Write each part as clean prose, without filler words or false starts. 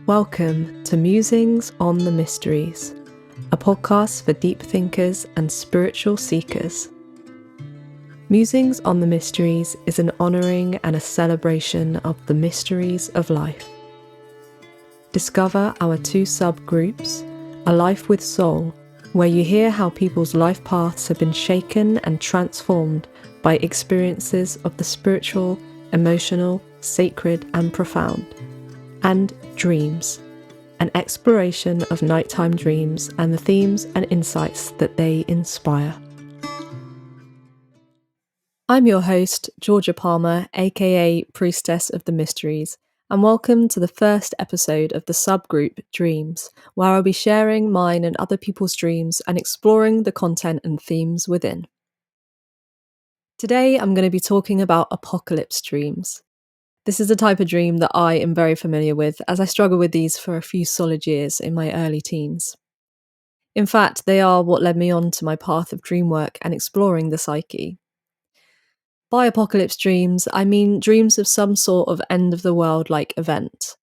Welcome to Musings on the Mysteries, a podcast for deep thinkers and spiritual seekers. Musings on the Mysteries is an honouring and a celebration of the mysteries of life. Discover our two subgroups, A Life with Soul, where you hear how people's life paths have been shaken and transformed by experiences of the spiritual, emotional, sacred and profound, and Dreams, an exploration of nighttime dreams and the themes and insights that they inspire. I'm your host, Georgia Palmer, aka Priestess of the Mysteries, and welcome to the first episode of the subgroup Dreams, where I'll be sharing mine and other people's dreams and exploring the content and themes within. Today I'm going to be talking about apocalypse dreams. This is a type of dream that I am very familiar with, as I struggled with these for a few solid years in my early teens. In fact, they are what led me on to my path of dream work and exploring the psyche. By apocalypse dreams, I mean dreams of some sort of end-of-the-world-like event.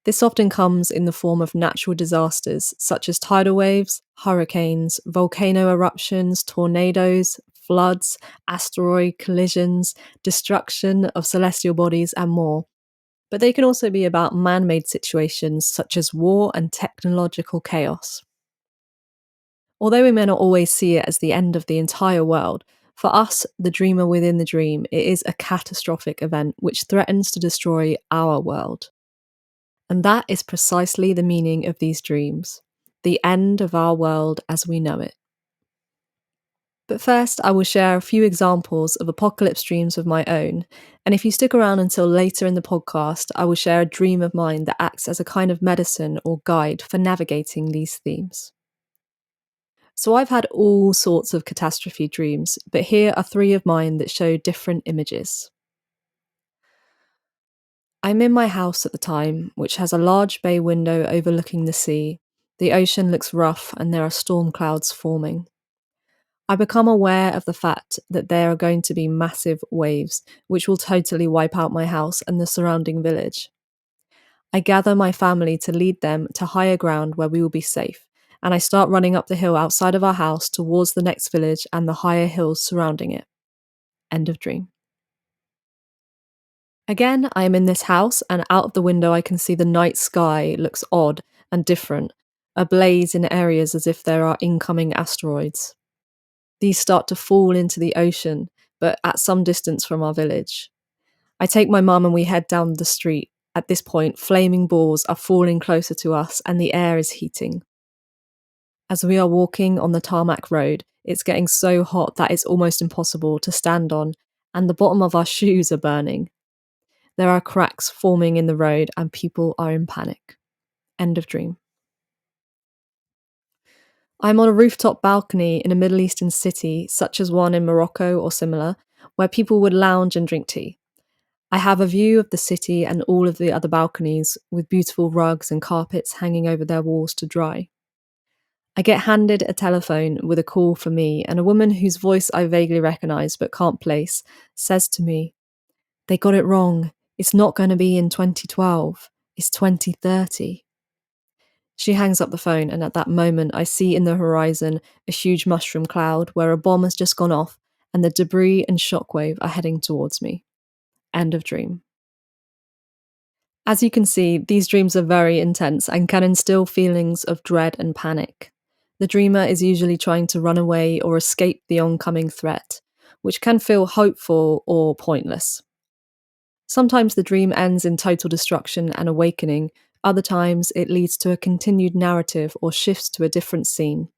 This often comes in the form of natural disasters, such as tidal waves, hurricanes, volcano eruptions, tornadoes, floods, asteroid collisions, destruction of celestial bodies, and more. But they can also be about man-made situations such as war and technological chaos. Although we may not always see it as the end of the entire world, for us, the dreamer within the dream, it is a catastrophic event which threatens to destroy our world. And that is precisely the meaning of these dreams, the end of our world as we know it. But first, I will share a few examples of apocalypse dreams of my own, and if you stick around until later in the podcast, I will share a dream of mine that acts as a kind of medicine or guide for navigating these themes. So I've had all sorts of catastrophe dreams, but here are three of mine that show different images. I'm in my house at the time, which has a large bay window overlooking the sea. The ocean looks rough and there are storm clouds forming. I become aware of the fact that there are going to be massive waves, which will totally wipe out my house and the surrounding village. I gather my family to lead them to higher ground where we will be safe, and I start running up the hill outside of our house towards the next village and the higher hills surrounding it. End of dream. Again, I am in this house, and out of the window I can see the night sky looks odd and different, ablaze in areas as if there are incoming asteroids. These start to fall into the ocean, but at some distance from our village. I take my mum and we head down the street. At this point, flaming balls are falling closer to us and the air is heating. As we are walking on the tarmac road, it's getting so hot that it's almost impossible to stand on, and the bottom of our shoes are burning. There are cracks forming in the road and people are in panic. End of dream. I'm on a rooftop balcony in a Middle Eastern city, such as one in Morocco or similar, where people would lounge and drink tea. I have a view of the city and all of the other balconies, with beautiful rugs and carpets hanging over their walls to dry. I get handed a telephone with a call for me, and a woman whose voice I vaguely recognise but can't place says to me, "They got it wrong. It's not going to be in 2012. It's 2030. She hangs up the phone, and at that moment I see in the horizon a huge mushroom cloud where a bomb has just gone off and the debris and shockwave are heading towards me. End of dream. As you can see, these dreams are very intense and can instill feelings of dread and panic. The dreamer is usually trying to run away or escape the oncoming threat, which can feel hopeful or pointless. Sometimes the dream ends in total destruction and awakening, other times it leads to a continued narrative or shifts to a different scene.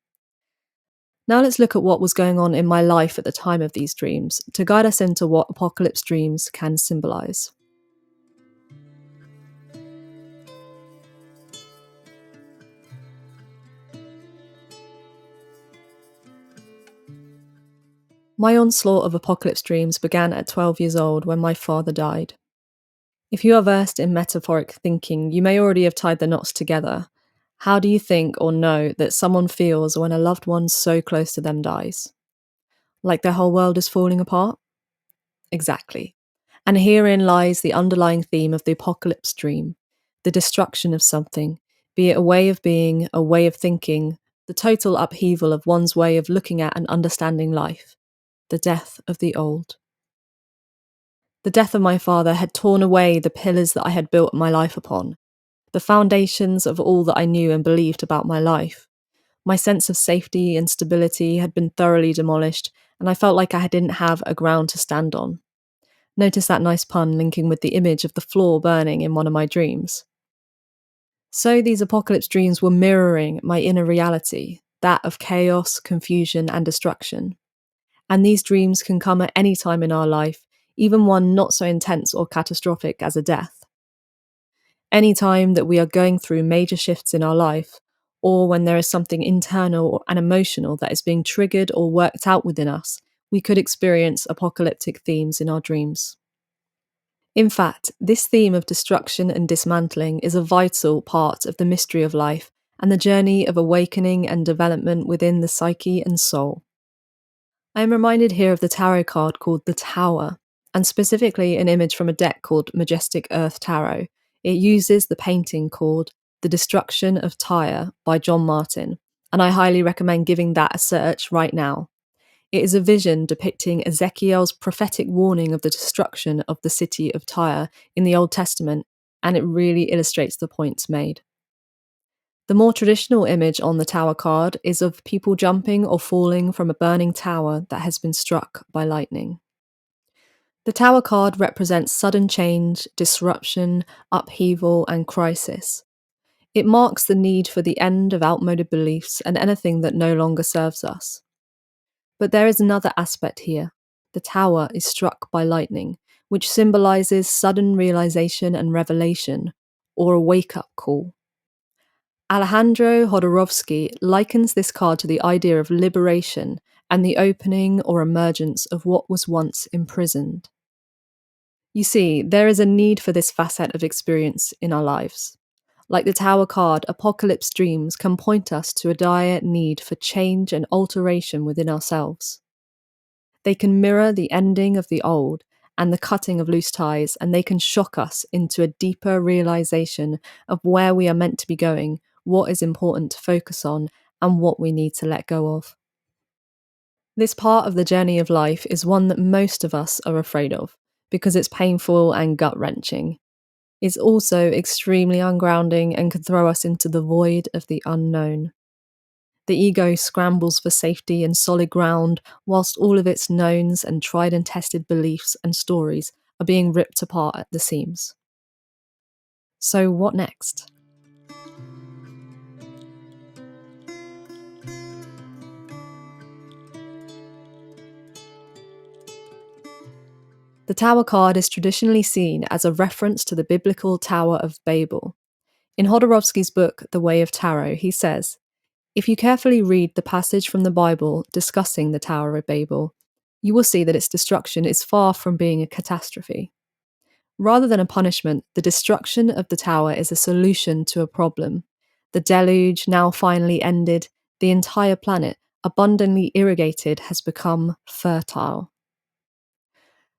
Now let's look at what was going on in my life at the time of these dreams to guide us into what apocalypse dreams can symbolise. My onslaught of apocalypse dreams began at 12 years old when my father died. If you are versed in metaphoric thinking, you may already have tied the knots together. How do you think or know that someone feels when a loved one so close to them dies? Like their whole world is falling apart? Exactly. And herein lies the underlying theme of the apocalypse dream. the destruction of something, be it a way of being, a way of thinking, the total upheaval of one's way of looking at and understanding life, the death of the old. The death of my father had torn away the pillars that I had built my life upon, the foundations of all that I knew and believed about my life. My sense of safety and stability had been thoroughly demolished, and I felt like I didn't have a ground to stand on. Notice that nice pun linking with the image of the floor burning in one of my dreams. So these apocalypse dreams were mirroring my inner reality, that of chaos, confusion, and destruction. And these dreams can come at any time in our life, even one not so intense or catastrophic as a death. Any time that we are going through major shifts in our life, or when there is something internal and emotional that is being triggered or worked out within us, we could experience apocalyptic themes in our dreams. In fact, this theme of destruction and dismantling is a vital part of the mystery of life and the journey of awakening and development within the psyche and soul. I am reminded here of the tarot card called the Tower, and specifically an image from a deck called Majestic Earth Tarot. It uses the painting called The Destruction of Tyre by John Martin, and I highly recommend giving that a search right now. It is a vision depicting Ezekiel's prophetic warning of the destruction of the city of Tyre in the Old Testament, and it really illustrates the points made. The more traditional image on the tower card is of people jumping or falling from a burning tower that has been struck by lightning. The tower card represents sudden change, disruption, upheaval, and crisis. It marks the need for the end of outmoded beliefs and anything that no longer serves us. But there is another aspect here. The tower is struck by lightning, which symbolizes sudden realization and revelation, or a wake-up call. Alejandro Jodorowsky likens this card to the idea of liberation and the opening or emergence of what was once imprisoned. You see, there is a need for this facet of experience in our lives. Like the Tower card, apocalypse dreams can point us to a dire need for change and alteration within ourselves. They can mirror the ending of the old and the cutting of loose ties, and they can shock us into a deeper realization of where we are meant to be going, what is important to focus on, and what we need to let go of. This part of the journey of life is one that most of us are afraid of, because it's painful and gut-wrenching. It's also extremely ungrounding and can throw us into the void of the unknown. The ego scrambles for safety and solid ground, whilst all of its knowns and tried and tested beliefs and stories are being ripped apart at the seams. So what next? The Tower card is traditionally seen as a reference to the biblical Tower of Babel. In Jodorowsky's book, The Way of Tarot, he says, "If you carefully read the passage from the Bible discussing the Tower of Babel, you will see that its destruction is far from being a catastrophe. Rather than a punishment, the destruction of the tower is a solution to a problem. The deluge, now finally ended, the entire planet, abundantly irrigated, has become fertile."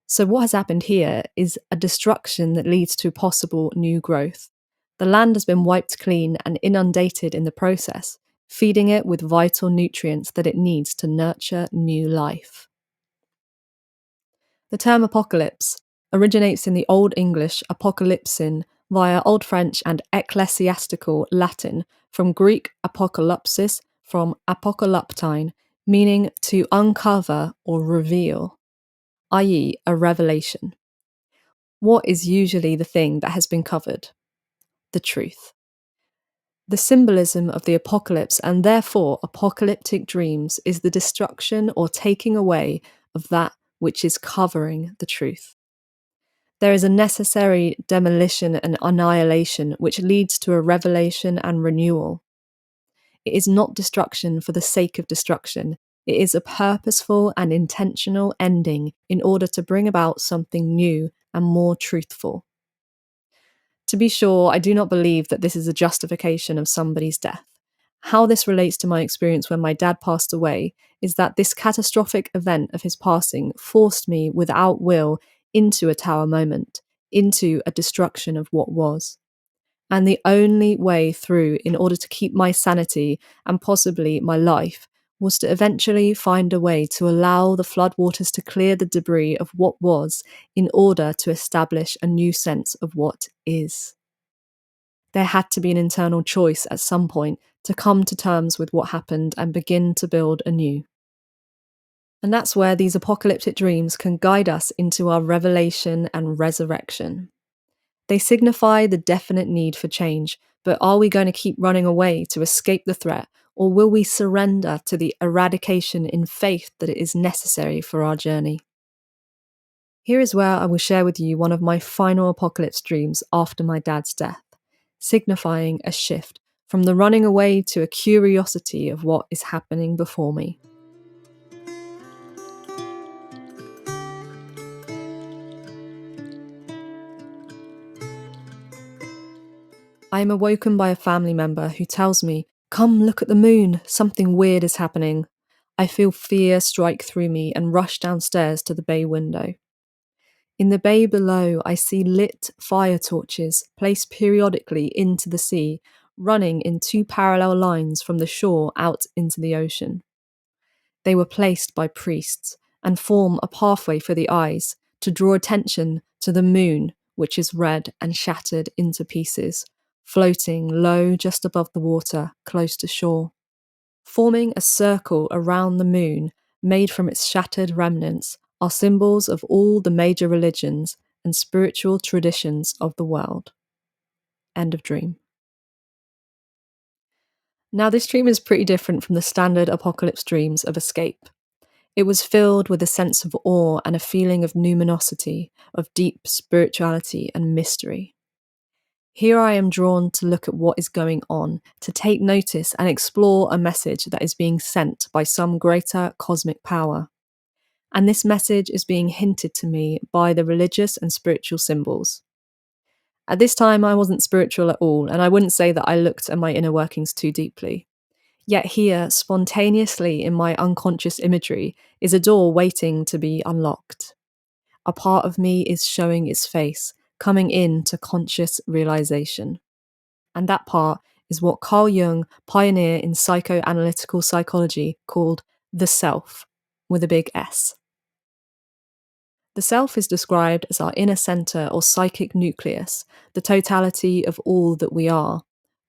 So what has happened here is a destruction that leads to possible new growth. The land has been wiped clean and inundated in the process, feeding it with vital nutrients that it needs to nurture new life. The term apocalypse originates in the Old English apokalypsin via Old French and ecclesiastical Latin from Greek apokalypsis from apokalyptine, meaning to uncover or reveal, i.e. a revelation. What is usually the thing that has been covered? The truth. The symbolism of the apocalypse and therefore apocalyptic dreams is the destruction or taking away of that which is covering the truth. There is a necessary demolition and annihilation which leads to a revelation and renewal. It is not destruction for the sake of destruction. It is a purposeful and intentional ending in order to bring about something new and more truthful. To be sure, I do not believe that this is a justification of somebody's death. How this relates to my experience when my dad passed away is that this catastrophic event of his passing forced me without will into a tower moment, into a destruction of what was. And the only way through, in order to keep my sanity and possibly my life, was to eventually find a way to allow the floodwaters to clear the debris of what was in order to establish a new sense of what is. There had to be an internal choice at some point to come to terms with what happened and begin to build anew. And that's where these apocalyptic dreams can guide us into our revelation and resurrection. They signify the definite need for change, but are we going to keep running away to escape the threat, or will we surrender to the eradication in faith that it is necessary for our journey? Here is where I will share with you one of my final apocalypse dreams after my dad's death, signifying a shift from the running away to a curiosity of what is happening before me. I am awoken by a family member who tells me, "Come look at the moon, something weird is happening." I feel fear strike through me and rush downstairs to the bay window. In the bay below, I see lit fire torches placed periodically into the sea, running in two parallel lines from the shore out into the ocean. They were placed by priests and form a pathway for the eyes to draw attention to the moon, which is red and shattered into pieces, floating low just above the water, close to shore. Forming a circle around the moon, made from its shattered remnants, are symbols of all the major religions and spiritual traditions of the world. End of dream. Now, this dream is pretty different from the standard apocalypse dreams of escape. It was filled with a sense of awe and a feeling of numinosity, of deep spirituality and mystery. Here I am drawn to look at what is going on, to take notice and explore a message that is being sent by some greater cosmic power. And this message is being hinted to me by the religious and spiritual symbols. At this time, I wasn't spiritual at all, and I wouldn't say that I looked at my inner workings too deeply. Yet here, spontaneously in my unconscious imagery, is a door waiting to be unlocked. A part of me is showing its face, coming in to conscious realization. And that part is what Carl Jung, pioneer in psychoanalytical psychology, called the self, with a big S. The self is described as our inner center or psychic nucleus, the totality of all that we are,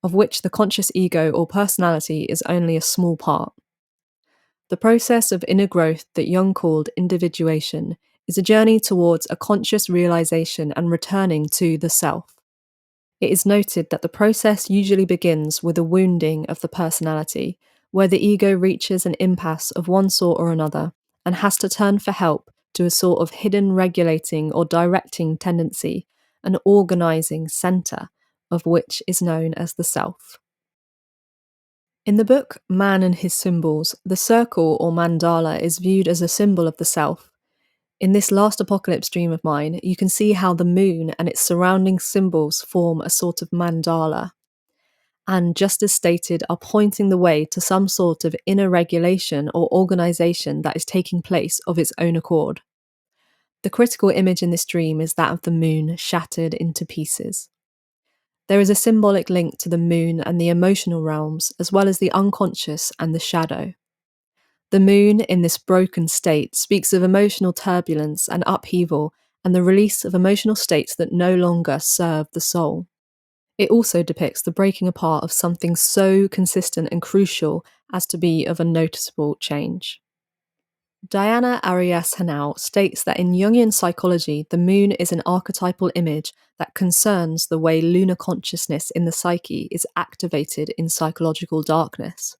of which the conscious ego or personality is only a small part. The process of inner growth that Jung called individuation is a journey towards a conscious realization and returning to the self. It is noted that the process usually begins with a wounding of the personality, where the ego reaches an impasse of one sort or another and has to turn for help to a sort of hidden regulating or directing tendency, an organizing center, of which is known as the self. In the book Man and His Symbols, the circle or mandala is viewed as a symbol of the self. In this last apocalypse dream of mine, you can see how the moon and its surrounding symbols form a sort of mandala, and just as stated, are pointing the way to some sort of inner regulation or organization that is taking place of its own accord. The critical image in this dream is that of the moon shattered into pieces. There is a symbolic link to the moon and the emotional realms, as well as the unconscious and the shadow. The moon, in this broken state, speaks of emotional turbulence and upheaval and the release of emotional states that no longer serve the soul. It also depicts the breaking apart of something so consistent and crucial as to be of a noticeable change. Diana Arias Hanau states that in Jungian psychology, the moon is an archetypal image that concerns the way lunar consciousness in the psyche is activated in psychological darkness.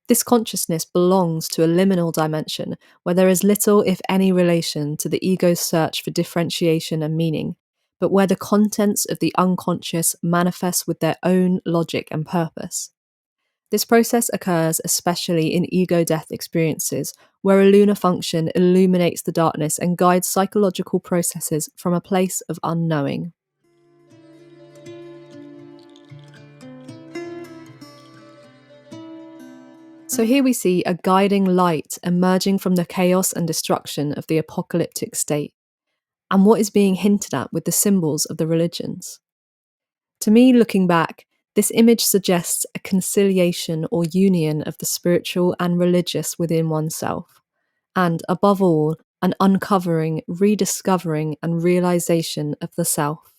This consciousness belongs to a liminal dimension where there is little, if any, relation to the ego's search for differentiation and meaning, but where the contents of the unconscious manifest with their own logic and purpose. This process occurs especially in ego death experiences, where a lunar function illuminates the darkness and guides psychological processes from a place of unknowing. So here we see a guiding light emerging from the chaos and destruction of the apocalyptic state, and what is being hinted at with the symbols of the religions. To me, looking back, this image suggests a conciliation or union of the spiritual and religious within oneself, and above all, an uncovering, rediscovering, and realization of the self,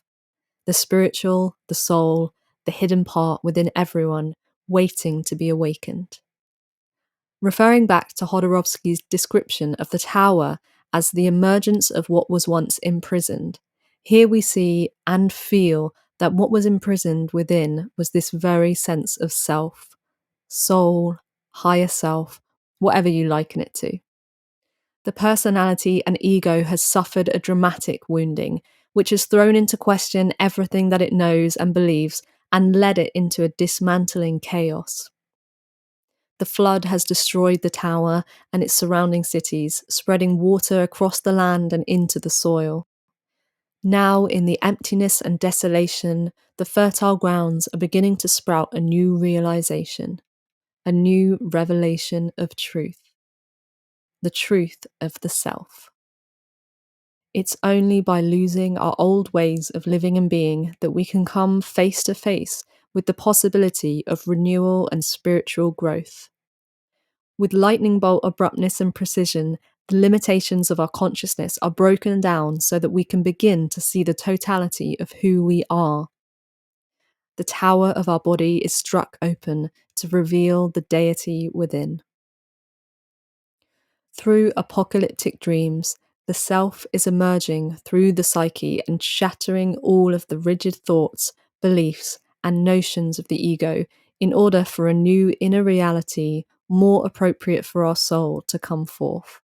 the spiritual, the soul, the hidden part within everyone, waiting to be awakened. Referring back to Hodorowski's description of the tower as the emergence of what was once imprisoned, here we see and feel that what was imprisoned within was this very sense of self, soul, higher self, whatever you liken it to. The personality and ego has suffered a dramatic wounding, which has thrown into question everything that it knows and believes and led it into a dismantling chaos. The flood has destroyed the tower and its surrounding cities, spreading water across the land and into the soil. Now, in the emptiness and desolation, the fertile grounds are beginning to sprout a new realization, a new revelation of truth, the truth of the self. It's only by losing our old ways of living and being that we can come face to face with the possibility of renewal and spiritual growth. With lightning bolt abruptness and precision, the limitations of our consciousness are broken down so that we can begin to see the totality of who we are. The tower of our body is struck open to reveal the deity within. Through apocalyptic dreams, the self is emerging through the psyche and shattering all of the rigid thoughts, beliefs, and notions of the ego in order for a new inner reality more appropriate for our soul to come forth.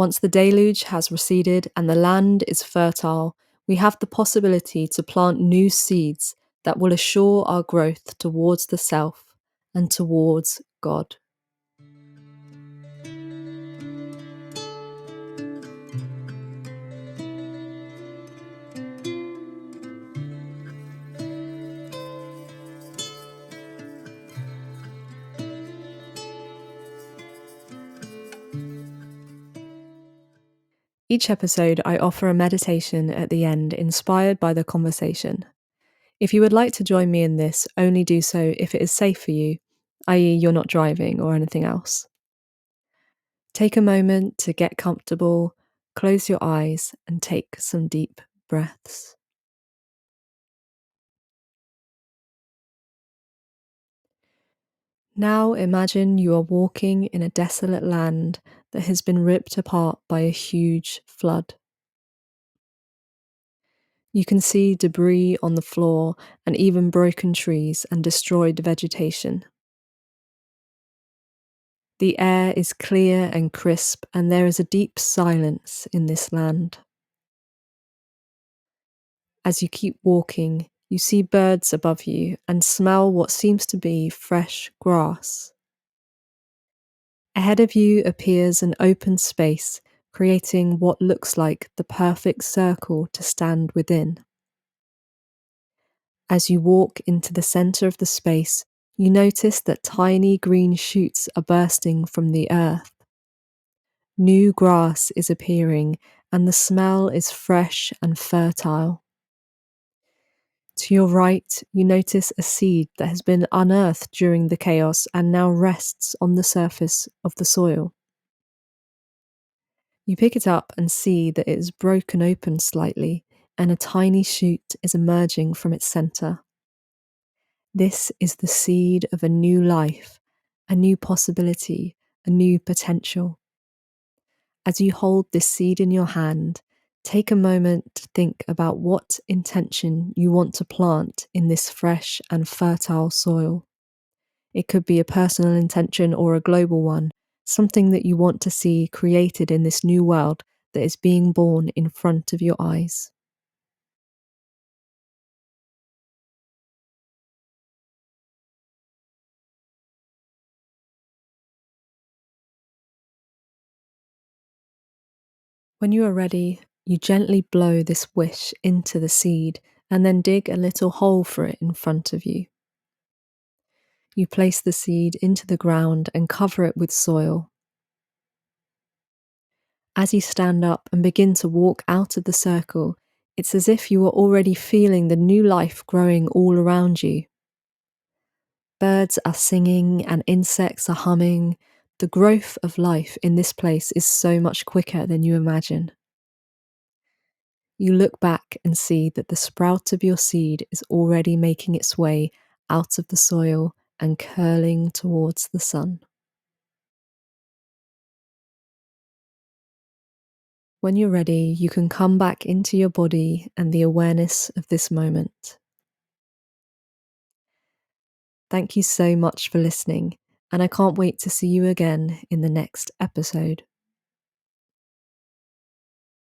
Once the deluge has receded and the land is fertile, we have the possibility to plant new seeds that will assure our growth towards the self and towards God. Each episode, I offer a meditation at the end inspired by the conversation. If you would like to join me in this, only do so if it is safe for you, i.e., you're not driving or anything else. Take a moment to get comfortable, close your eyes, and take some deep breaths. Now imagine you are walking in a desolate land that has been ripped apart by a huge flood. You can see debris on the floor and even broken trees and destroyed vegetation. The air is clear and crisp, and there is a deep silence in this land. As you keep walking, you see birds above you and smell what seems to be fresh grass. Ahead of you appears an open space, creating what looks like the perfect circle to stand within. As you walk into the center of the space, you notice that tiny green shoots are bursting from the earth. New grass is appearing, and the smell is fresh and fertile. To your right, you notice a seed that has been unearthed during the chaos and now rests on the surface of the soil. You pick it up and see that it is broken open slightly, and a tiny shoot is emerging from its center. This is the seed of a new life, a new possibility, a new potential. As you hold this seed in your hand, take a moment to think about what intention you want to plant in this fresh and fertile soil. It could be a personal intention or a global one, something that you want to see created in this new world that is being born in front of your eyes. When you are ready, you gently blow this wish into the seed and then dig a little hole for it in front of you. You place the seed into the ground and cover it with soil. As you stand up and begin to walk out of the circle, It's as if you are already feeling the new life growing all around you. Birds are singing and insects are humming. The growth of life in this place is so much quicker than you imagine. You look back and see that the sprout of your seed is already making its way out of the soil and curling towards the sun. When you're ready, you can come back into your body and the awareness of this moment. Thank you so much for listening, and I can't wait to see you again in the next episode.